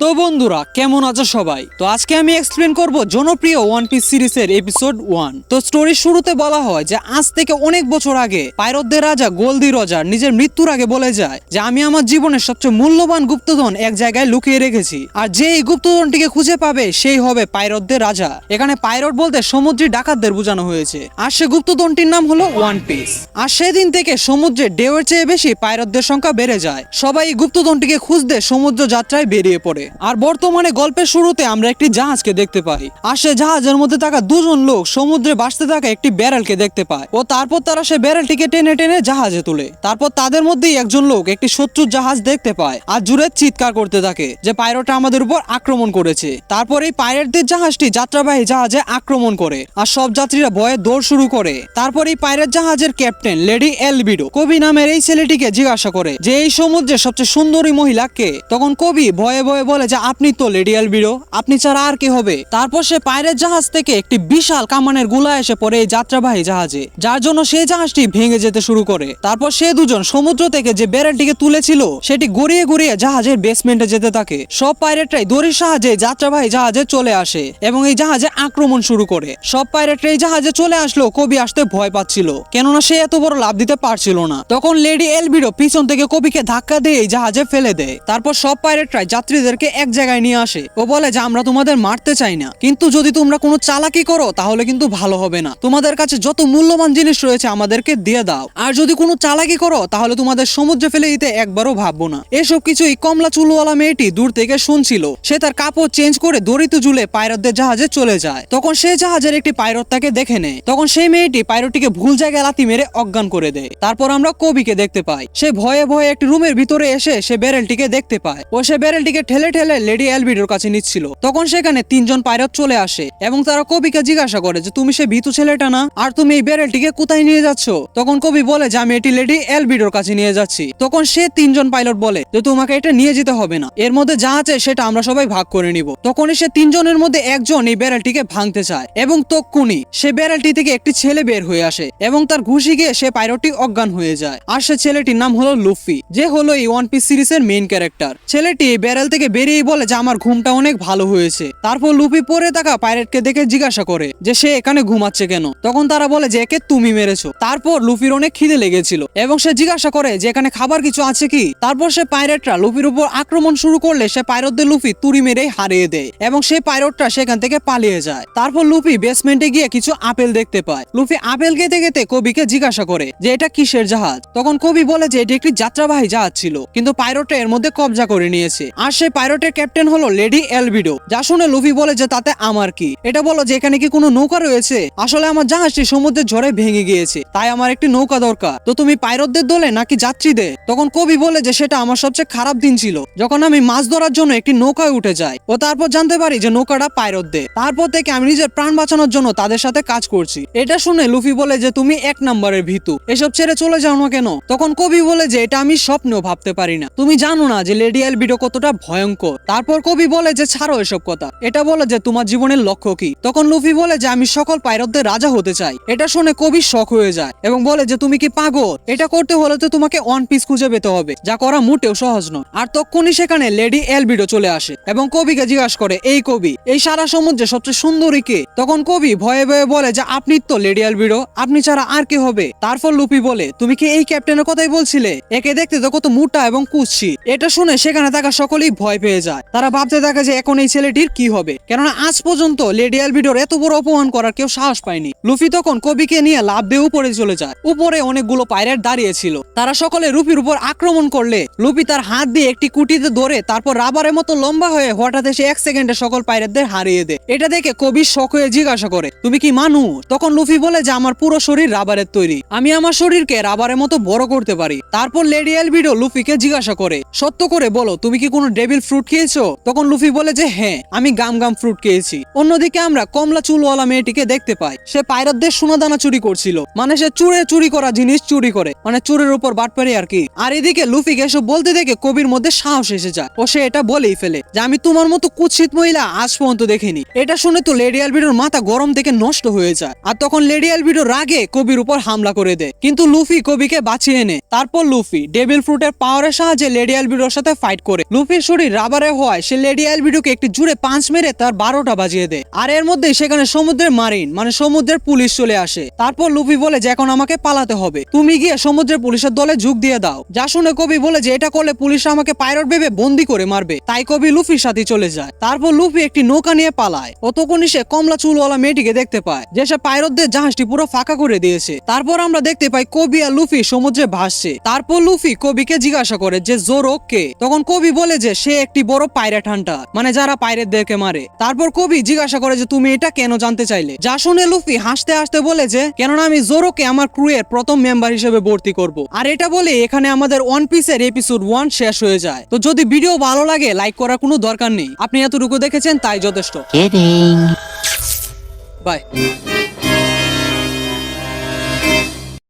তো বন্ধুরা কেমন আছো সবাই। তো আজকে আমি এক্সপ্লেন করব জনপ্রিয় ওয়ান পিস সিরিজের এপিসোড 1। তো স্টোরির শুরুতে বলা হয় যে আজ থেকে অনেক বছর আগে পাইরতদের রাজা গোল্ডি রজার নিজের মৃত্যুর আগে বলে যায় যে আমি আমার জীবনের সবচেয়ে মূল্যবান গুপ্তধন এক জায়গায় লুকিয়ে রেখেছি, আর যে এই গুপ্তধনটিকে খুঁজে পাবে সেই হবে পাইরতদের রাজা। এখানে পাইরট বলতে সমুদ্রী ডাকাতদের বোঝানো হয়েছে, আর সে গুপ্তধনটির নাম হলো ওয়ান পিস। আর সেদিন থেকে সমুদ্রে ঢেউয়ের চেয়ে বেশি পাইরতদের সংখ্যা বেড়ে যায়। সবাই এই গুপ্তধনটিকে খুঁজতে সমুদ্র যাত্রায় বেরিয়ে পড়ে। আর বর্তমানে গল্পের শুরুতে আমরা একটি জাহাজকে দেখতে পাই, আর সে জাহাজের মধ্যে থাকা দুজন লোক সমুদ্রে ভাসতে থাকা একটি ব্যারেলকে দেখতে পায়, ও তারপর তারা সে ব্যারেলটিকে টেনে টেনে জাহাজে তোলে। তারপর তাদের মধ্যেই একজন লোক একটি শত্রুর জাহাজ দেখতে পায় আর জুড়ে চিৎকার করতে থাকে যে পাইরটরা আমাদের উপর আক্রমণ করেছে। তারপর এই পাইরেটদের জাহাজটি যাত্রাবাহী জাহাজে আক্রমণ করে আর সব যাত্রীরা ভয়ে দৌড় শুরু করে। তারপর এই পাইরেট জাহাজের ক্যাপ্টেন লেডি এলবিডো কবি নামের এই ছেলেটিকে জিজ্ঞাসা করে যে এই সমুদ্রের সবচেয়ে সুন্দরী মহিলা কে। তখন কবি ভয়ে ভয়ে বলে যে আপনি তো লেডি এলবিডো, আপনি ছাড়া আর কে হবে। তারপর সে পাইরেট জাহাজ থেকে একটি বিশাল কামানের গোলা এসে পড়ে এই যাত্রাবাহী জাহাজে, যার জন্য সেই জাহাজটি ভেঙে যেতে শুরু করে। তারপর সে দুজন সমুদ্র থেকে যে ব্যারেলটিকে তুলেছিল সেটি গড়িয়ে গড়িয়ে জাহাজের বেসমেন্টে যেতে থাকে। সব পাইরেটরাই দড়ির সাহায্যে যাত্রাবাহী জাহাজে চলে আসে এবং এই জাহাজে আক্রমণ শুরু করে। সব পাইরেটরা এই জাহাজে চলে আসলো কবি আসতে ভয় পাচ্ছিল, কেননা সে এত বড় লাভ দিতে পারছিল না। তখন লেডি এলবিডো পিছন থেকে কবিকে ধাক্কা দিয়ে এই জাহাজে ফেলে দেয়। তারপর সব পাইরেটরাই যাত্রীদেরকে এক জায়গায় নিয়ে আসে ও বলে যে আমরা তোমাদের মারতে চাই না, কিন্তু যদি তোমরা কোনো চালাকি করো তাহলে কিন্তু ভালো হবে না। তোমাদের কাছে যত মূল্যবান জিনিস রয়েছে আমাদেরকে দিয়ে দাও, আর যদি কোনো চালাকি করো তাহলে তোমাদের সমুদ্রে ফেলে দিতে একবারও ভাববো না। এসব কিছুই কমলা চুলওয়ালা মেয়েটি দূর থেকে শুনছিল। সে তার কাপড় চেঞ্জ করে দড়িতে ঝুলে পাইরটদের জাহাজে চলে যায়। তখন সে জাহাজের একটি পাইরট তাকে দেখে নেয়। তখন সেই মেয়েটি পাইরটটিকে ভুল জায়গায় লাথি মেরে অজ্ঞান করে দেয়। তারপর আমরা কবিকে দেখতে পাই, সে ভয়ে ভয়ে একটি রুমের ভিতরে এসে সে ব্যারেলটিকে দেখতে পায় ও সে ব্যারেলটিকে ঠেলে ঠেলে লেডি এলবিডোর কাছে নিচ্ছিল। তখন সেখানে তিনজন পাইরট চলে আসে এবং তারা কবিকে জিজ্ঞাসা করে যে তুমি সে ভীতু ছেলেটা না, আর তুমি এই ব্যারেলটিকে কোথায় নিয়ে যাচ্ছ। তখন কবি বলে যে আমি এটি লেডি এলবিডোর কাছে নিয়ে যাচ্ছি। তখন সে তিনজন পাইলট বলে যে তোমাকে এটা নিয়ে যেতে হবে না, এর মধ্যে যা আছে সেটা আমরা সবাই ভাগ করে নিব। তখনই সে তিনজনের মধ্যে একজন এই ব্যারেলটিকে ভাঙতে চায় এবং তক্ষুনি সে ব্যারেলটি থেকে একটি ছেলে বের হয়ে আসে এবং তার ঘুষি গিয়ে সে পাইলটটি অজ্ঞান হয়ে যায়। আর সে ছেলেটির নাম হলো লুফি, যে হলো এই ওয়ান পিস সিরিজের মেইন ক্যারেক্টার। ছেলেটি এই ব্যারেল থেকে বেরিয়ে বলে যে আমার ঘুমটা অনেক ভালো হয়েছে। তারপর লুফি পরে থাকা পাইরেটকে দেখে জিজ্ঞাসা করে যে সে এখানে ঘুমাচ্ছে কেন। তখন তারা বলে যে একে তুমি মেরেছো। তারপর লুফির অনেক খিদে লেগেছিল এবং সে জিজ্ঞাসা করে যে এখানে খাবার কিছু আছে কি। তারপর সে পাইরেটরা লুফির উপর আক্রমণ শুরু করলে সে পাইরটদের লুফি তুড়ি মেরে হারিয়ে দেয় এবং সেই পাইরটরা সেখান থেকে পালিয়ে যায়। তারপর লুফি বেসমেন্টে গিয়ে কিছু আপেল দেখতে পায়। লুফি আপেল খেতে খেতে কবিকে জিজ্ঞাসা করে যে এটা কিসের জাহাজ। তখন কবি বলে যে এটি একটি যাত্রাবাহী জাহাজ ছিল, কিন্তু পাইরটরা এর মধ্যে কবজা করে নিয়েছে, আর সেই পাইরটের ক্যাপ্টেন হলো লেডি এলবিডো। যা শুনে লুফি বলে যে তাতে আমার কি। এটা বলো যে এখানে কি কোনো নৌকা রয়েছে। আসলে আমার জাহাজটি সমুদ্রের ঝড়ে ভেঙে গিয়েছে, তাই আমার একটি নৌকা দরকার। তো তুমি পাইরটদের দলে নাকি যাত্রীদের। তখন কবি বলে যে সেটা আমার সবচেয়ে খারাপ দিন ছিল যখন আমি মাছ ধরার জন্য একটি নৌকায় উঠে যাই ও তারপর জানতে পারি যে নৌকাটা পাইরটদের। তারপর থেকে আমি নিজের প্রাণ বাঁচানোর জন্য তাদের সাথে কাজ করছি। এটা শুনে লুফি বলে যে তুমি এক নম্বরের ভীতু, এসব ছেড়ে চলে যাও না কেন। তখন কবি বলে যে এটা আমি স্বপ্নেও ভাবতে পারি না, তুমি জানো না যে লেডি এলবিডো কতটা ভয়ঙ্কর। তারপর কবি বলে যে ছাড়ো এসব কথা, এটা বলো যে তোমার জীবনের লক্ষ্য কি। তখন লুফি বলে যে আমি সকল পাইরটদের রাজা হতে চাই। এটা শুনে কবি শক হয়ে যায় এবং বলে যে তুমি কি পাগল, এটা করতে হলে তো তোমাকে ওয়ান পিস খুঁজে পেতে হবে, যা করা মোটেও সহজ নয়। আর তখনই সেখানে লেডি এলবিডো চলে আসে এবং কবিকে জিজ্ঞাসা করে এই কবি এই সারা সমুদ্রে সবচেয়ে সুন্দরী কে। তখন কবি ভয়ে ভয়ে বলে যে আপনি তো লেডি এলবিডো, আপনি ছাড়া আর কে হবে। তারপর লুফি বলে তুমি কি এই ক্যাপ্টেনের কথাই বলছিলে, একে দেখতে তো কত মোটা এবং কুৎসিত। এটা শুনে সেখানে থাকা সকলেই ভয় পেয়ে যায়। তারা ভাবতে থাকে যে এখন এই ছেলেটির কি হবে, কেননা আজ পর্যন্ত লেডি এলবিডোর এত বড় অপমান করার কেউ সাহস পায়নি। লুফি তখন কবিকে নিয়ে লাফ দিয়ে উপরে চলে যায়। উপরে অনেকগুলো পাইরেট দাঁড়িয়ে ছিল, তারা সকলে লুফির উপর আক্রমণ করলে লুফি তার হাত দিয়ে একটি কুটিতে ধরে তারপর রাবারের মতো লম্বা হয়ে হঠাৎ এসে এক সেকেন্ডে সকল পাইরেটদের হারিয়ে দেয়। এটা দেখে কবি শক হয়ে জিজ্ঞাসা করে তুমি কি মানুষ। তখন লুফি বলে যে আমার পুরো শরীর রাবারের তৈরি, আমি আমার শরীরকে রাবারের মতো বড় করতে পারি। তারপর লেডি এলবিডো লুফিকে জিজ্ঞাসা করে সত্য করে বলো তুমি কি কোনো ডেভিল ফ্রুট খেয়েছো। তখন লুফি বলে যে হ্যাঁ আমি গাম গাম ফ্রুট খেয়েছি। অন্যদিকে আমরা কমলা চুলওয়ালা মেয়েটিকে দেখতে পাই, সে পাইরটদের সোনাদানা চুরি করছিল, মানে সে চুরি করা জিনিস চুরি করে, মানে চুরের উপর বাটপারি আর কি। আর এদিকে লুফিকে এসব বলতে দেখে কবির মধ্যে সাহস এসে যায় ও সে এটা বলেই ফেলে যে আমি তোমার মতো কুৎসিত মহিলা আজ পর্যন্ত দেখিনি। এটা শুনে তো লেডি এলবিডোর মাথা গরম থেকে নষ্ট হয়ে যায়। আর তখন লেডি এলবিডো রাগে কবির উপর হামলা করে দেয়, কিন্তু লুফি কবিকে বাঁচিয়ে নেয়। তারপর লুফি ডেভিল ফ্রুটের পাওয়ারের সাহায্যে লেডি এলবিডোর সাথে ফাইট করে লুফির শরীর রাবার খাবারে হয় সে লেডি অ্যালবিডোকে একটি জুড়ে পাঁচ মেরে তার 12টা বাজিয়ে দেয়। আর এর মধ্যে সেখানে সমুদ্রের মারিন মানে সমুদ্রের পুলিশ চলে আসে। তারপর লুফি বলে যে এখন আমাকে পালাতে হবে, তুমি গিয়ে সমুদ্রের পুলিশের দলে যোগ দিয়ে দাও। যা শুনে কবি বলে যে এটা করলে পুলিশ আমাকে পাইরট ভেবে বন্দি করে মারবে, তাই কবি লুফির সাথে চলে যায়। তারপর লুফি একটি নৌকা নিয়ে পালায়। অতক্ষণই সে কমলা চুলওয়ালা মেয়েটিকে দেখতে পায় যে সে পাইরটদের জাহাজটি পুরো ফাঁকা করে দিয়েছে। তারপর আমরা দেখতে পাই কবি আর লুফি সমুদ্রে ভাসছে। তারপর লুফি কবিকে জিজ্ঞাসা করে যে জোরো কে। তখন কবি বলে যে সে একটি বড় পাইরেট হান্টার, মানে যারা পাইরেটদেরকে মারে। তারপর কবি জিজ্ঞাসা করে যে তুমি এটা কেন জানতে চাইলে। যা শুনে লুফি হাসতে হাসতে বলে যে কেননা আমি জোরোকে আমার ক্রু এর প্রথম মেম্বার হিসেবে ভর্তি করব। আর এটা বলে এখানে আমাদের ওয়ান পিসের এপিসোড 1 শেষ হয়ে যায়। তো যদি ভিডিও ভালো লাগে লাইক করার কোনো দরকার নেই, আপনি এতটুকু দেখেছেন তাই যথেষ্ট। বাই।